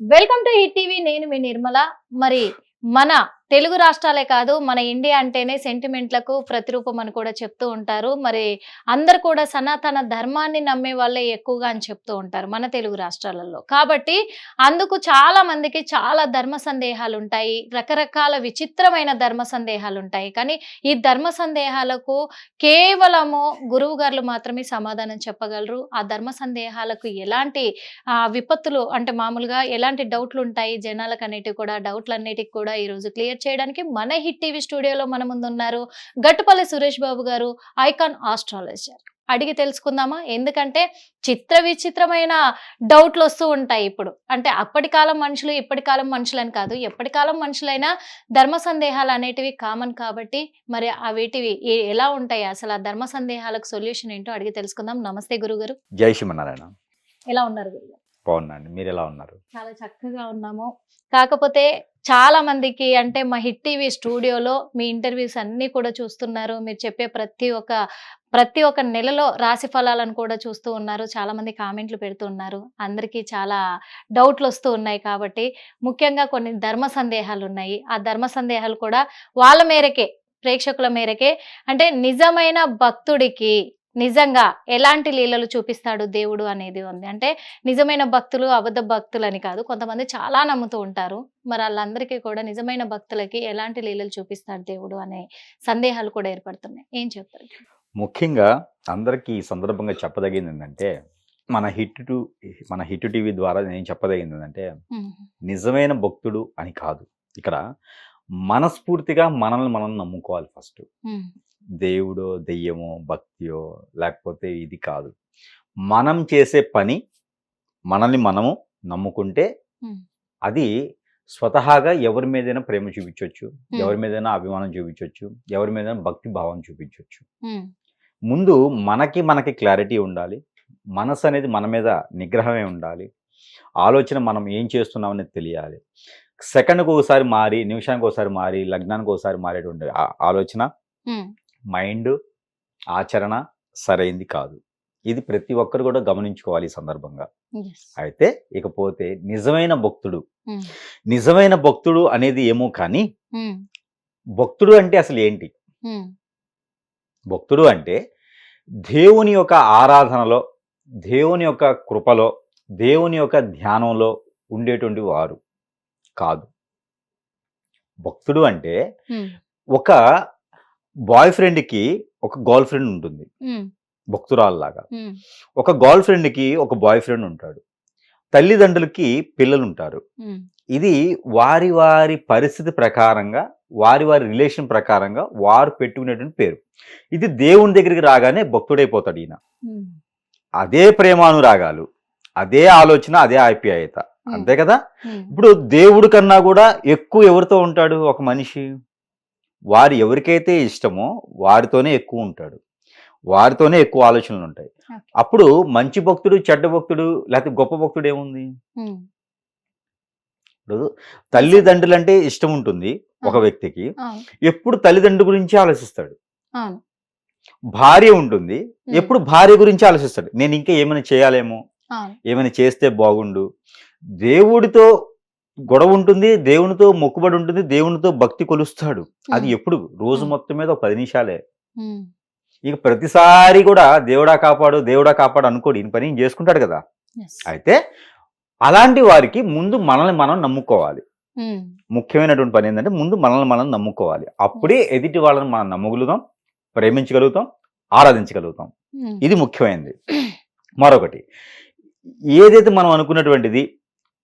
Welcome to hit TV. నేను మీ నిర్మల. మరి మన తెలుగు రాష్ట్రాలే కాదు, మన ఇండియా అంటేనే సెంటిమెంట్లకు ప్రతిరూపం అని కూడా చెప్తూ ఉంటారు. మరి అందరు కూడా సనాతన ధర్మాన్ని నమ్మే వాళ్ళే ఎక్కువగా అని చెప్తూ ఉంటారు మన తెలుగు రాష్ట్రాలలో. కాబట్టి అందుకు చాలా మందికి చాలా ధర్మ సందేహాలు ఉంటాయి, రకరకాల విచిత్రమైన ధర్మ సందేహాలు ఉంటాయి. కానీ ఈ ధర్మ సందేహాలకు కేవలము గురువు గారు మాత్రమే సమాధానం చెప్పగలరు. ఆ ధర్మ సందేహాలకు ఎలాంటి విపత్తులు అంటే మామూలుగా ఎలాంటి డౌట్లు ఉంటాయి జనాలకు అనేటివి కూడా, డౌట్లన్నిటికి కూడా ఈరోజు క్లియర్ చేయడానికి మన హిట్ టీవీ స్టూడియోలో మన ముందు ఉన్నారు గట్టుపల్లి సురేష్ బాబు గారు, ఐకాన్ ఆస్ట్రాలజర్. అడిగి తెలుసుకుందామా? ఎందుకంటే విచిత్రమైన డౌట్లు వస్తూ ఉంటాయి ఇప్పుడు. అంటే అప్పటి కాలం మనుషులు ఇప్పటి కాలం మనుషులని కాదు, ఎప్పటి కాలం మనుషులైనా ధర్మ సందేహాలు అనేటివి కామన్. కాబట్టి మరి వీటివి ఎలా ఉంటాయి, అసలు ఆ ధర్మ సందేహాలకు సొల్యూషన్ ఏంటో అడిగి తెలుసుకుందాం. నమస్తే గురుగారు. జై శ్రీమన్నారాయణ. ఎలా ఉన్నారు గురుగారు? బాగున్నాండి, మీరు ఎలా ఉన్నారు? చాలా చక్కగా ఉన్నాము. కాకపోతే చాలా మందికి అంటే మా హిట్ టీవీ స్టూడియోలో మీ ఇంటర్వ్యూస్ అన్నీ కూడా చూస్తున్నారు. మీరు చెప్పే ప్రతి ఒక్క నెలలో రాశి ఫలాలను కూడా చూస్తూ ఉన్నారు. చాలా మంది కామెంట్లు పెడుతూ ఉన్నారు. అందరికీ చాలా డౌట్లు వస్తూ ఉన్నాయి. కాబట్టి ముఖ్యంగా కొన్ని ధర్మ సందేహాలు ఉన్నాయి. ఆ ధర్మ సందేహాలు కూడా వాళ్ళ మేరకే, ప్రేక్షకుల మేరకే. అంటే నిజమైన భక్తుడికి నిజంగా ఎలాంటి లీలలు చూపిస్తాడు దేవుడు అనేది ఉంది. అంటే నిజమైన భక్తులు అబద్ధ భక్తులు అని కాదు, కొంతమంది చాలా నమ్ముతూ ఉంటారు. మరి వాళ్ళందరికీ కూడా నిజమైన భక్తులకి ఎలాంటి లీలలు చూపిస్తాడు దేవుడు అనే సందేహాలు కూడా ఏర్పడుతున్నాయి. ఏం చెప్తారు? ముఖ్యంగా అందరికీ ఈ సందర్భంగా చెప్పదగింది ఏంటంటే, మన హిట్ టీవీ ద్వారా నేను చెప్పదగింది ఏంటంటే, నిజమైన భక్తుడు అని కాదు, ఇక్కడ మనస్ఫూర్తిగా మనల్ని మనం నమ్ముకోవాలి. ఫస్ట్ దేవుడో దెయ్యమో భక్తియో లేకపోతే ఇది కాదు, మనం చేసే పని మనల్ని మనము నమ్ముకుంటే అది స్వతహాగా ఎవరి మీదైనా ప్రేమ చూపించవచ్చు, ఎవరి మీదైనా అభిమానం చూపించవచ్చు, ఎవరి మీదైనా భక్తి భావం చూపించవచ్చు. ముందు మనకి క్లారిటీ ఉండాలి, మనసు అనేది మన మీద నిగ్రహమే ఉండాలి, ఆలోచన మనం ఏం చేస్తున్నాం అనేది తెలియాలి. సెకండ్కి ఒకసారి మారి, నిమిషానికి ఒకసారి మారి, లగ్నానికి ఒకసారి మారేటువంటి ఆలోచన, మైండ్, ఆచరణ సరైంది కాదు. ఇది ప్రతి ఒక్కరు కూడా గమనించుకోవాలి ఈ సందర్భంగా. అయితే ఇకపోతే నిజమైన భక్తుడు అనేది ఏమో కానీ, భక్తుడు అంటే అసలు ఏంటి? భక్తుడు అంటే దేవుని యొక్క ఆరాధనలో, దేవుని యొక్క కృపలో, దేవుని యొక్క ధ్యానంలో ఉండేటువంటి వారు కాదు. భక్తుడు అంటే ఒక బాయ్ ఫ్రెండ్కి ఒక గర్ల్ ఫ్రెండ్ ఉంటుంది, భక్తురాల్లాగా. ఒక గర్ల్ ఫ్రెండ్కి ఒక బాయ్ ఫ్రెండ్ ఉంటాడు, తల్లిదండ్రులకి పిల్లలు ఉంటారు. ఇది వారి వారి పరిస్థితి ప్రకారంగా, వారి వారి రిలేషన్ ప్రకారంగా వారు పెట్టుకునేటువంటి పేరు. ఇది దేవుని దగ్గరికి రాగానే భక్తుడైపోతాడు ఈయన. అదే ప్రేమానురాగాలు, అదే ఆలోచన, అదే ఆప్యాయత, అంతే కదా. ఇప్పుడు దేవుడి కన్నా కూడా ఎక్కువ ఎవరితో ఉంటాడు ఒక మనిషి? వారు ఎవరికైతే ఇష్టమో వారితోనే ఎక్కువ ఉంటాడు, వారితోనే ఎక్కువ ఆలోచనలు ఉంటాయి. అప్పుడు మంచి భక్తుడు, చెడ్డ భక్తుడు, లేకపోతే గొప్ప భక్తుడు ఏముంది? ఇప్పుడు తల్లిదండ్రులు అంటే ఇష్టం ఉంటుంది ఒక వ్యక్తికి, ఎప్పుడు తల్లిదండ్రుల గురించి ఆలోచిస్తాడు. భార్య ఉంటుంది, ఎప్పుడు భార్య గురించి ఆలోచిస్తాడు, నేను ఇంకా ఏమైనా చేయాలేమో, ఏమైనా చేస్తే బాగుండు. దేవుడితో గొడవ ఉంటుంది, దేవునితో మొక్కుబడి ఉంటుంది, దేవునితో భక్తి కొలుస్తాడు. అది ఎప్పుడు? రోజు మొత్తం మీద 10 నిమిషాలే. ఇక ప్రతిసారి కూడా దేవుడా కాపాడు అనుకోడు, ఈయన పని చేసుకుంటాడు కదా. అయితే అలాంటి వారికి ముందు మనల్ని మనం నమ్ముకోవాలి. ముఖ్యమైనటువంటి పని ఏంటంటే ముందు మనల్ని మనం నమ్ముకోవాలి. అప్పుడే ఎదుటి వాళ్ళని మనం నమ్మగలుగుతాం, ప్రేమించగలుగుతాం, ఆరాధించగలుగుతాం. ఇది ముఖ్యమైనది. మరొకటి, ఏదైతే మనం అనుకున్నటువంటిది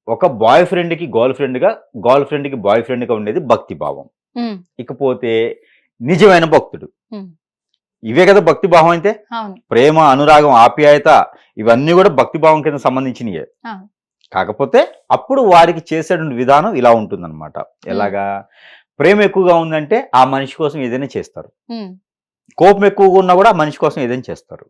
ఒక బాయ్ ఫ్రెండ్కి గర్ల్ ఫ్రెండ్గా, గర్ల్ ఫ్రెండ్కి బాయ్ ఫ్రెండ్గా ఉండేది భక్తి భావం. ఇకపోతే నిజమైన భక్తుడు, ఇవే కదా భక్తి భావం. అయితే ప్రేమ, అనురాగం, ఆప్యాయత ఇవన్నీ కూడా భక్తి భావం కింద సంబంధించినయే. కాకపోతే అప్పుడు వారికి చేసేటువంటి విధానం ఇలా ఉంటుందన్నమాట. ఎలాగా? ప్రేమ ఎక్కువగా ఉందంటే ఆ మనిషి కోసం ఏదైనా చేస్తారు, కోపం ఎక్కువగా ఉన్నా కూడా ఆ మనిషి కోసం ఏదైనా చేస్తారు,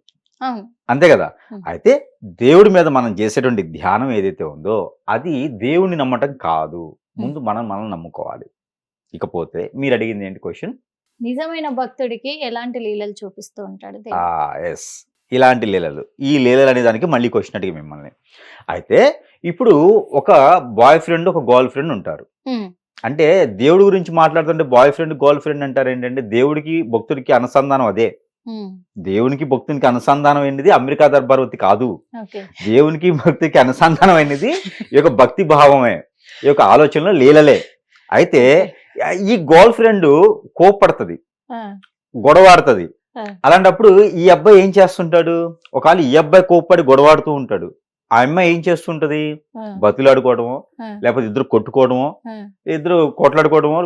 అంతే కదా. అయితే దేవుడి మీద మనం చేసేటువంటి ధ్యానం ఏదైతే ఉందో అది దేవుణ్ణి నమ్మటం కాదు, ముందు మనం నమ్ముకోవాలి. ఇకపోతే మీరు అడిగింది ఏంటి క్వశ్చన్? నిజమైన భక్తుడికి ఎలాంటి లీలలు చూపిస్తూ ఉంటాడు? ఎస్, ఇలాంటి లీలలు, ఈ లీలలు అనే దానికి మళ్ళీ క్వశ్చన్ అడిగి మిమ్మల్ని. అయితే ఇప్పుడు ఒక బాయ్ ఫ్రెండ్ ఒక గర్ల్ ఫ్రెండ్ ఉంటారు. అంటే దేవుడి గురించి మాట్లాడుతుంటే బాయ్ ఫ్రెండ్ గర్ల్ ఫ్రెండ్ అంటారు ఏంటంటే దేవుడికి భక్తుడికి అనుసంధానం అదే. దేవునికి భక్తునికి అనుసంధానం అయినది అమెరికా దర్బార్వతి కాదు. దేవునికి భక్తికి అనుసంధానం అయినది ఈ యొక్క భక్తి భావమే, ఈ యొక్క ఆలోచనలో లీలలే. అయితే ఈ గర్ల్ ఫ్రెండ్ కోప్పడుతుంది, గొడవాడుతుంది. అలాంటప్పుడు ఈ అబ్బాయి ఏం చేస్తుంటాడు, ఒకవేళ ఈ అబ్బాయి కోప్పడి గొడవాడుతూ ఉంటాడు, ఆ అమ్మాయి ఏం చేస్తుంటది, బతులాడుకోవడమో లేకపోతే ఇద్దరు కొట్టుకోవడమో, ఇద్దరు కొట్లాడుకోవడమో,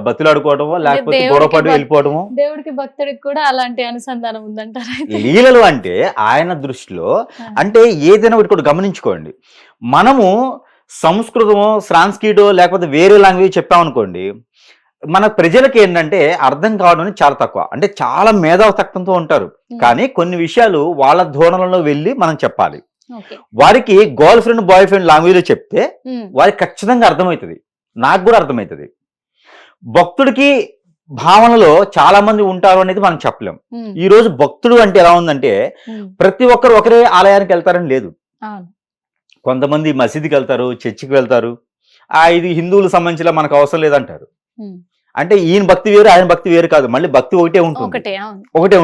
బతులాడుకోవడమో, లేకపోతే గొడవపడి వెళ్ళిపోవడమో. దేవుడికి భక్తుడికి కూడా అలాంటి అనుసంధానం ఉందంటారు. లీలలు అంటే ఆయన దృష్టిలో అంటే ఏదైనా ఒకటి కూడా గమనించుకోండి, మనము సంస్కృతమో సాంస్క్రిటో లేకపోతే వేరే లాంగ్వేజ్ చెప్పామనుకోండి, మన ప్రజలకి ఏంటంటే అర్థం కావడం చాలా తక్కువ. అంటే చాలా మేధావతత్వంతో ఉంటారు, కానీ కొన్ని విషయాలు వాళ్ళ ధోరణులలో వెళ్ళి మనం చెప్పాలి. వారికి girl friend boy friend language లో చెప్తే వారికి ఖచ్చితంగా అర్థమవుతుంది, నాకు కూడా అర్థమవుతుంది. భక్తుడికి భావనలో చాలా మంది ఉంటారు అనేది మనం చెప్పలేం. ఈ రోజు భక్తుడు అంటే ఎలా ఉందంటే ప్రతి ఒక్కరు ఒకరే ఆలయానికి వెళ్తారని లేదు. కొంతమంది మసీదుకి వెళ్తారు, చర్చికి వెళ్తారు. ఇది హిందువులకు సంబంధించిన మనకు అవసరం లేదంటారు. అంటే ఈయన భక్తి వేరు ఆయన భక్తి వేరు కాదు, మళ్ళీ భక్తి ఒకటే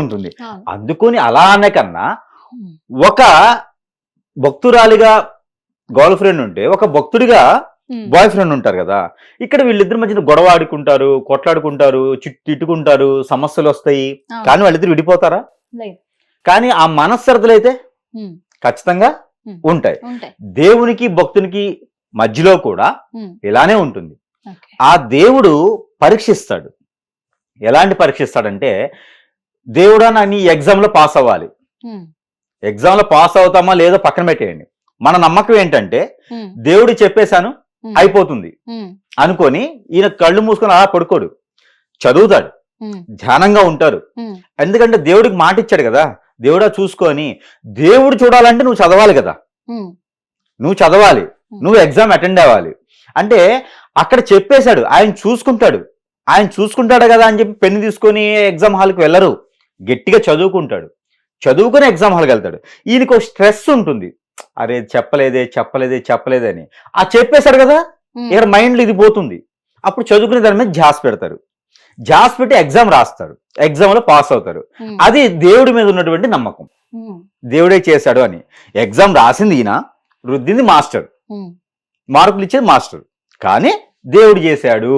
ఉంటుంది. అందుకని అలా అనే కన్నా ఒక భక్తురాలిగా గర్ల్ ఫ్రెండ్ ఉంటే ఒక భక్తుడిగా బాయ్ ఫ్రెండ్ ఉంటారు కదా. ఇక్కడ వీళ్ళిద్దరి మధ్య గొడవ ఆడుకుంటారు, కొట్లాడుకుంటారు, తిట్టుకుంటారు, సమస్యలు వస్తాయి, కానీ వాళ్ళిద్దరు విడిపోతారా? కానీ ఆ మనస్సరతలు అయితే ఖచ్చితంగా ఉంటాయి. దేవునికి భక్తునికి మధ్యలో కూడా ఇలానే ఉంటుంది. ఆ దేవుడు పరీక్షిస్తాడు. ఎలాంటి పరీక్షిస్తాడంటే, దేవుడా నీ ఎగ్జామ్ లో పాస్ అవ్వాలి, ఎగ్జామ్ లో పాస్ అవుతామా లేదో పక్కన పెట్టేయండి. మన నమ్మకం ఏంటంటే దేవుడు చెప్పేశాను అయిపోతుంది అనుకొని ఈయన కళ్ళు మూసుకొని అలా పడుకోడు, చదువుతాడు, ధ్యానంగా ఉంటారు. ఎందుకంటే దేవుడికి మాట ఇచ్చాడు కదా, దేవుడా చూసుకొని. దేవుడు చూడాలంటే నువ్వు చదవాలి కదా, నువ్వు చదవాలి, నువ్వు ఎగ్జామ్ అటెండ్ అవ్వాలి. అంటే అక్కడ చెప్పేశాడు, ఆయన చూసుకుంటాడు. ఆయన చూసుకుంటాడు కదా అని చెప్పి పెన్ను తీసుకొని ఎగ్జామ్ హాల్కి వెళ్ళరు, గట్టిగా చదువుకుంటాడు, చదువుకుని ఎగ్జామ్ హాల్కి వెళ్తాడు. ఈయనకు స్ట్రెస్ ఉంటుంది, అరే చెప్పలేదే అని. ఆ చెప్పేశాడు కదా, ఇక్కడ మైండ్లో ఇది పోతుంది. అప్పుడు చదువుకునే దాని మీద ధ్యాస పెడతారు, ధ్యాస పెట్టి ఎగ్జామ్ రాస్తారు, ఎగ్జామ్ లో పాస్ అవుతారు. అది దేవుడి మీద ఉన్నటువంటి నమ్మకం, దేవుడే చేశాడు అని. ఎగ్జామ్ రాసింది ఈయన, రుద్దింది మాస్టర్, మార్కులు ఇచ్చేది మాస్టర్, కానీ దేవుడు చేశాడు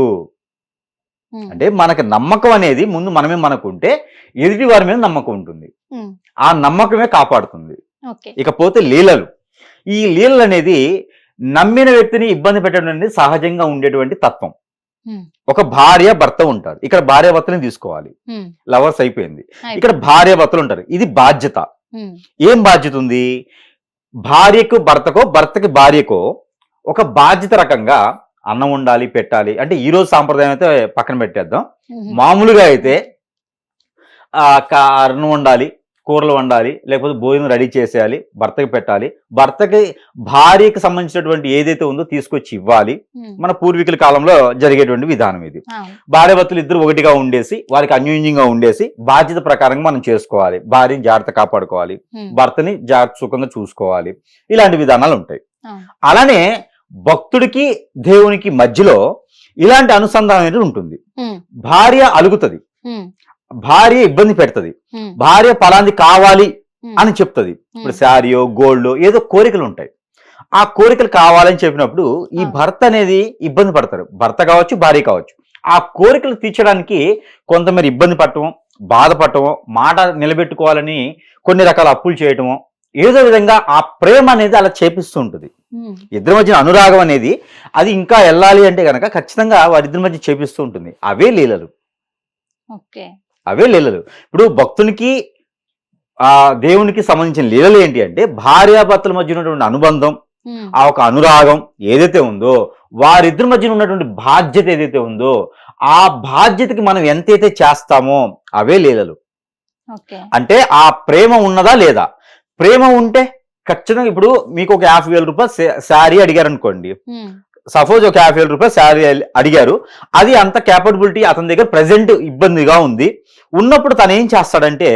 అంటే మనకు నమ్మకం అనేది ముందు మనమే మనకుంటే ఎదుటి వారి మీద నమ్మకం ఉంటుంది, ఆ నమ్మకమే కాపాడుతుంది. ఇకపోతే లీలలు, ఈ లీలలు అనేది నమ్మిన వ్యక్తిని ఇబ్బంది పెట్టడం అనేది సహజంగా ఉండేటువంటి తత్వం. ఒక భార్య భర్త ఉంటారు, ఇక్కడ భార్య భర్తని తీసుకోవాలి, లవర్స్ అయిపోయింది, ఇక్కడ భార్య భర్తలు ఉంటారు. ఇది బాధ్యత. ఏం బాధ్యత ఉంది? భార్యకు భర్తకో భర్తకి భార్యకో ఒక బాధ్యత రకంగా అన్నం ఉండాలి, పెట్టాలి. అంటే ఈ రోజు సాంప్రదాయం అయితే పక్కన పెట్టేద్దాం, మామూలుగా అయితే అన్నం వండాలి, కూరలు వండాలి, లేకపోతే భోజనం రెడీ చేసేయాలి, భర్తకి పెట్టాలి. భర్తకి భార్యకి సంబంధించినటువంటి ఏదైతే ఉందో తీసుకొచ్చి ఇవ్వాలి. మన పూర్వీకుల కాలంలో జరిగేటువంటి విధానం ఇది. భార్య భర్తలు ఇద్దరు ఒకటిగా ఉండేసి వారికి అన్యోన్యంగా ఉండేసి బాధ్యత ప్రకారంగా మనం చేసుకోవాలి. భార్యని జాగ్రత్త కాపాడుకోవాలి, భర్తని జాగ్రత్త సుఖంగా చూసుకోవాలి. ఇలాంటి విధానాలు ఉంటాయి. అలానే భక్తుడికి దేవునికి మధ్యలో ఇలాంటి అనుసంధానం అనేది ఉంటుంది. భార్య అలుగుతుంది, భార్య ఇబ్బంది పెడుతుంది, భార్య ఫలాంది కావాలి అని చెప్తుంది. ఇప్పుడు శారీయో గోల్డో ఏదో కోరికలు ఉంటాయి, ఆ కోరికలు కావాలని చెప్పినప్పుడు ఈ భర్త అనేది ఇబ్బంది పడతారు, భర్త కావచ్చు భార్య కావచ్చు. ఆ కోరికలు తీర్చడానికి కొంతమేర ఇబ్బంది పడటమో బాధపడటమో మాట నిలబెట్టుకోవాలని కొన్ని రకాల అప్పులు చేయటమో ఏదో విధంగా ఆ ప్రేమ అనేది అలా చేపిస్తూ ఉంటుంది. ఇద్దరి మధ్య అనురాగం అనేది అది ఇంకా వెళ్ళాలి అంటే కనుక ఖచ్చితంగా వారిద్దరి మధ్య చేపిస్తూ ఉంటుంది. అవే లీలలు. ఇప్పుడు భక్తునికి ఆ దేవునికి సంబంధించిన లీలలు ఏంటి అంటే భార్యాభర్తల మధ్య ఉన్నటువంటి అనుబంధం, ఆ ఒక అనురాగం ఏదైతే ఉందో, వారిద్దరి మధ్య ఉన్నటువంటి బాధ్యత ఏదైతే ఉందో, ఆ బాధ్యతకి మనం ఎంతైతే చేస్తామో అవే లీలలు. అంటే ఆ ప్రేమ ఉన్నదా లేదా? ప్రేమ ఉంటే ఖచ్చితంగా ఇప్పుడు మీకు ఒక 50,000 రూపాయలు శారీ అడిగారు అనుకోండి, సపోజ్ ఒక 50,000 రూపాయలు శారీ అడిగారు, అది అంత క్యాపబిలిటీ అతని దగ్గర ప్రెసెంట్ ఇబ్బందిగా ఉంది ఉన్నప్పుడు తను ఏం చేస్తాడంటే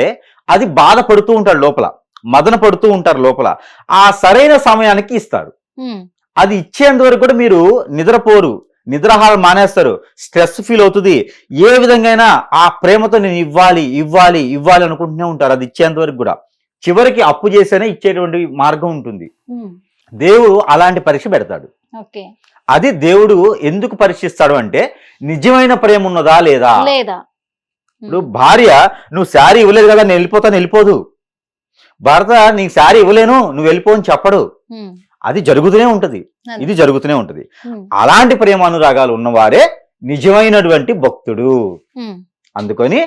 అది బాధపడుతూ ఉంటాడు లోపల, మదన పడుతూ ఉంటారు లోపల. ఆ సరైన సమయానికి ఇస్తారు. అది ఇచ్చేంత వరకు కూడా మీరు నిద్రపోరు, నిద్రాహారం మానేస్తారు, స్ట్రెస్ ఫీల్ అవుతుంది. ఏ విధంగా ఆ ప్రేమతో నేను ఇవ్వాలి ఇవ్వాలి ఇవ్వాలి అనుకుంటూనే ఉంటారు. అది ఇచ్చేంత వరకు కూడా చివరికి అప్పు చేసేనే ఇచ్చేటువంటి మార్గం ఉంటుంది. దేవుడు అలాంటి పరీక్ష పెడతాడు. అది దేవుడు ఎందుకు పరీక్షిస్తాడు అంటే నిజమైన ప్రేమ ఉన్నదా లేదా. ఇప్పుడు భార్య నువ్వు శారీ ఇవ్వలేదు కదా నేను వెళ్ళిపోతాను వెళ్ళిపోదు. భర్త నీకు శారీ ఇవ్వలేను నువ్వు వెళ్ళిపో అని చెప్పడు. అది జరుగుతూనే ఉంటది, ఇది జరుగుతూనే ఉంటది. అలాంటి ప్రేమ అనురాగాలు ఉన్నవారే నిజమైనటువంటి భక్తుడు. అందుకని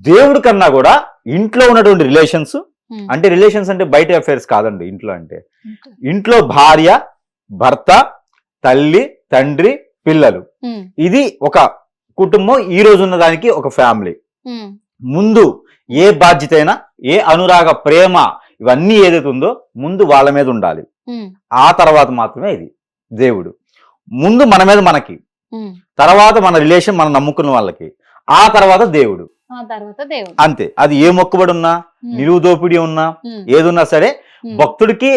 దేవుడి కన్నా కూడా ఇంట్లో ఉన్నటువంటి రిలేషన్స్ అంటే రిలేషన్స్ అంటే బయట అఫైర్స్ కాదండి. ఇంట్లో అంటే ఇంట్లో భార్య, భర్త, తల్లి, తండ్రి, పిల్లలు, ఇది ఒక కుటుంబం. ఈ రోజు ఉన్న దానికి ఒక ఫ్యామిలీ. ముందు ఏ బాధ్యత అయినా, ఏ అనురాగ, ప్రేమ ఇవన్నీ ఏదైతే ఉందో ముందు వాళ్ళ మీద ఉండాలి. ఆ తర్వాత మాత్రమే ఇది దేవుడు. ముందు మన మీద మనకి, తర్వాత మన రిలేషన్ మనం నమ్ముకున్న వాళ్ళకి, ఆ తర్వాత దేవుడు. అంతే. అది ఏ మొక్కుబడి ఉన్నా, నిలువు దోపిడీ ఉన్నా, ఏదున్నా సరే భక్తుడికి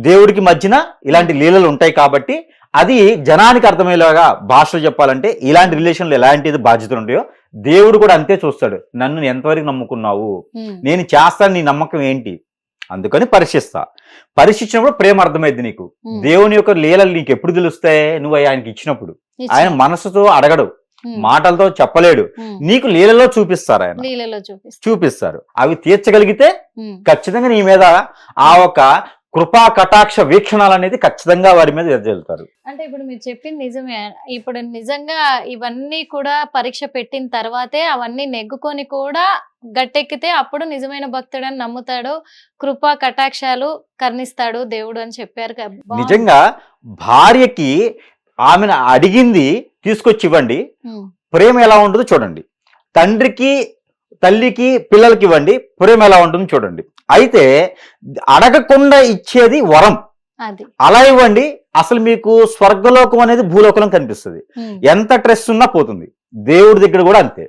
దేవుడికి మధ్యన ఇలాంటి లీలలు ఉంటాయి. కాబట్టి అది జనానికి అర్థమయ్యేలాగా భాషలో చెప్పాలంటే ఇలాంటి రిలేషన్లు ఎలాంటిది బాధ్యతలు ఉంటాయో దేవుడు కూడా అంతే చూస్తాడు. నన్ను ఎంతవరకు నమ్ముకున్నావు, నేను చేస్తాను, నీ నమ్మకం ఏంటి. అందుకని పరీక్షించినప్పుడు ప్రేమ అర్థమైంది నీకు. దేవుని యొక్క లీలలు నీకు ఎప్పుడు తెలుస్తాయి? నువ్వు ఆయనకి ఇచ్చినప్పుడు. ఆయన మనసుతో అడగడు, మాటలతో చెప్పలేడు, నీకు లీలలో చూపిస్తారు. ఆయన చూపిస్తారు. అవి తీర్చగలిగితే ఖచ్చితంగా నీ మీద ఆ ఒక కృపా కటాక్ష వీక్షణాలు అనేది ఖచ్చితంగా వారి మీద ఎదుగుతారు. అంటే ఇప్పుడు మీరు చెప్పింది నిజమే. ఇప్పుడు నిజంగా ఇవన్నీ కూడా పరీక్ష పెట్టిన తర్వాతే అవన్నీ నెగ్గుకొని కూడా గట్టెక్కితే అప్పుడు నిజమైన భక్తుడని నమ్ముతాడు, కృపా కటాక్షాలు కర్ణిస్తాడు దేవుడు అని చెప్పారు. నిజంగా భార్యకి ఆమెను అడిగింది తీసుకొచ్చి ఇవ్వండి, ప్రేమ ఎలా ఉంటుందో చూడండి. తండ్రికి, తల్లికి, పిల్లలకి ఇవ్వండి, ప్రేమ ఎలా ఉంటుందో చూడండి. అయితే అడగకుండా ఇచ్చేది వరం. అలా ఇవ్వండి, అసలు మీకు స్వర్గలోకం అనేది భూలోకం కనిపిస్తుంది. ఎంత స్ట్రెస్ ఉన్నా పోతుంది. దేవుడి దగ్గర కూడా అంతే.